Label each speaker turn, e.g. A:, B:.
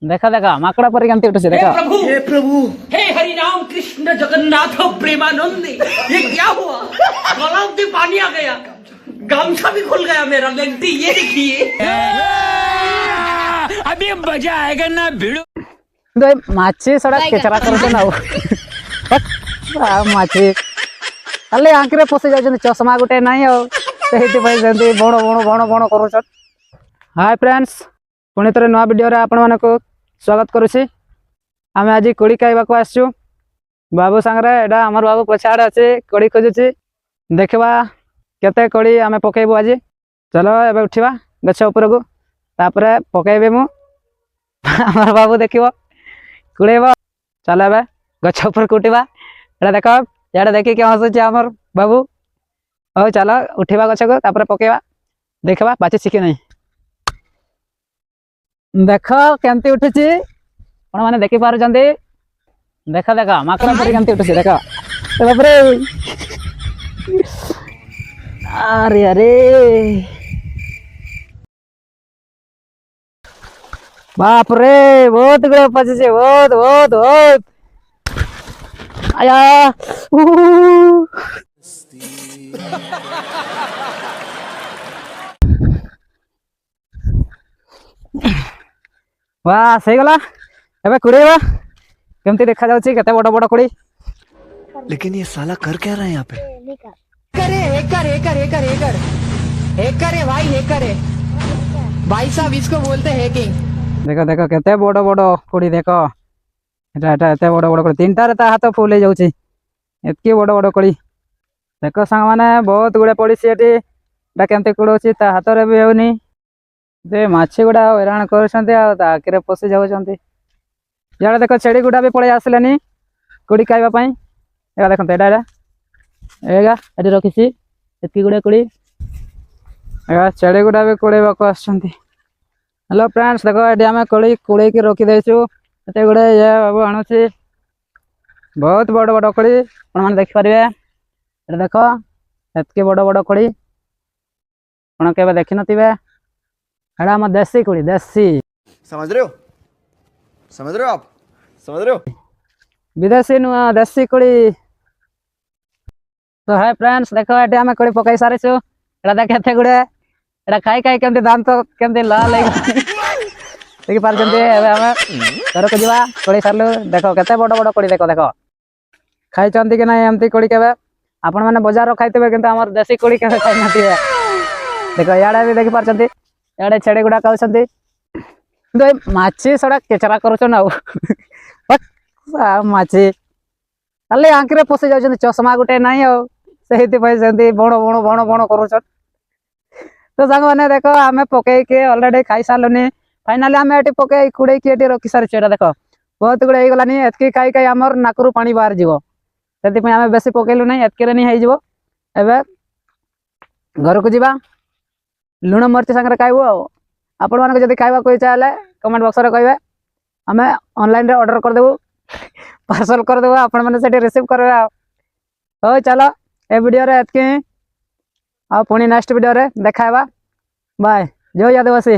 A: देखा देखा माकड़ा पर केमती उठे देखा।
B: हे प्रभु हे हरि राम कृष्ण जगन्नाथ प्रेमानंद ये क्या हुआ? गलाव में पानी आ गया, गामछा भी खुल गया मेरा। लेंटी ये देखिए, अभी मजा आएगा ना भिड़ो।
A: दे माछी सड़ा केचरा करते ना माछी खाली आंखिरे पशि जाउछन चश्मा गुटे नाही हो सेहिति पई जंती बण बण बण बण करूछन। हाय फ्रेंड्स, पुणी थरे नवा वीडियो रे आपण मानको स्वागत करूछी। आमे आज कोड़ी खाइबा को आछू बाबू संगरे। एडा हमर बाबू पछाड़ अछि कोड़ी खोजुची, देखबा केते कोड़ी आमे पकेबो आज। चलो एबे उठिबा गछ ऊपर को, तापरे पकेबे मु हमर बाबू देखिबो कुड़ेबो। चलो एबे गछ ऊपर कुटिबा। एडा देखो याडा देखि के हसुची हमर बाबू। ओ चलो उठिबा गछ को, तापरे पकेबा देखबा बाची सिके नहीं। देख केमती उठुची आपण माने देखि पार जंदी। देखा देखा माकड़ा पर केमती उठुची देखा। बाप रे अरे अरे बाप रे बहुत गुड़े पचे बहुत बहुत बहुत आया वाह सही गला। एबे कुड़ेबा केमती देखा जाउची केते बड़ बड़ कुड़ी।
C: लेकिन ये साला कर क्या रहा है यहाँ पे?
D: करे hacker hacker hacker hacker hacker है भाई, हैकर है भाई साहब, इसको बोलते हैं हैकिंग।
A: देखो देखो केते बड़ बड़ कुड़ी देखो। एटा एटा एते बड़ बड़ कुड़ी तीनटा रे ता हाथ फुल हे जाउची एतकी बड़ बड़ कुड़ी। देखो संग माने बहुत गुड़े पड़ीसी एटी। एटा केमती कुड़ोची ता हाथ रे भी हेउनी। जे माछी गुड़ा हैरान करछन्ते आ ता आखिरे पसि जाउछन्ते। याडे देखो छेड़ी गुड़ा भी पळे आसलेनी कुड़ी खाइबा पई। एगा देखो एटा एगा एटी रखिसी एतकी गुड़े कुड़ी। एगा छेड़ी गुड़ा भी कुड़ेबा को आछन्ते। हेलो फ्रेंड्स, देखो एटी हमें कुड़ी कुड़े की रखी देछु। एते गुड़े ये बाबू आणुची बहुत बड़ बड़ कुड़ी आपण माने देखि परिबे। एटा देखो एतकी बड़ बड़ कुड़ी आपण केबे देखि नथिबे। एड़ा हम देसी कुड़ी देसी,
C: समझ रहे हो? समझ रहे हो आप? समझ रहे हो?
A: विदेशी नुआ देसी कुड़ी। तो है फ्रेंड्स, देखो एटे हमें कुड़ी पकाई सारिछु। एड़ा देख एते गुड़े एड़ा खाई खाई केमती दांत केमती लाल हे देखि पारछन्ते। एबे हमें घर को जीवा कुड़ी सारलु। देखो केते बड़ बड़ कुड़ी देखो देखो खाई चंती कि नहीं एमती कुड़ी केबे। आपण माने बाजार खाइतबे किंतु हमर देसी कुड़ी केबे खाइ नथिबे। देखो याडे भी देखि पारछन्ते याडे छेड़े गुड़ा खाउछन्ते। दे माछी सड़ा केचरा करूछन आ माछी खाली आंखिरे पशि जाउछन चश्मा गुटे नाही हो सेहिति पई जंती बण बण बण बण करूछन। तो संग माने देखो आमे पकेई के ऑलरेडी खाई सारलनी। फाइनली आमे एटी पकेई कुड़े की एटी रखि सारछु। एटा देखो बहुत गुड़े हे गलानी। एतकी खाई खाई हमर नाकरू पानी बाहर जीवो सेति पई आमे बेसी पकेइलु नाही। एतके रे नि हे जीवो। एबे घर को जीवा लुण मरची संगे खाइबो। आपण मानको जदी खाइबा को इच्छा हले कमेंट बॉक्स रे कहबे, हमें ऑनलाइन रे ऑर्डर कर देबो पार्सल कर देबो। आपण माने सेठी रिसीव करबे। हो चलो ए वीडियो रे एतके आ पुणी नेक्स्ट वीडियो रे देखाइबा। बाय जय आदिवासी।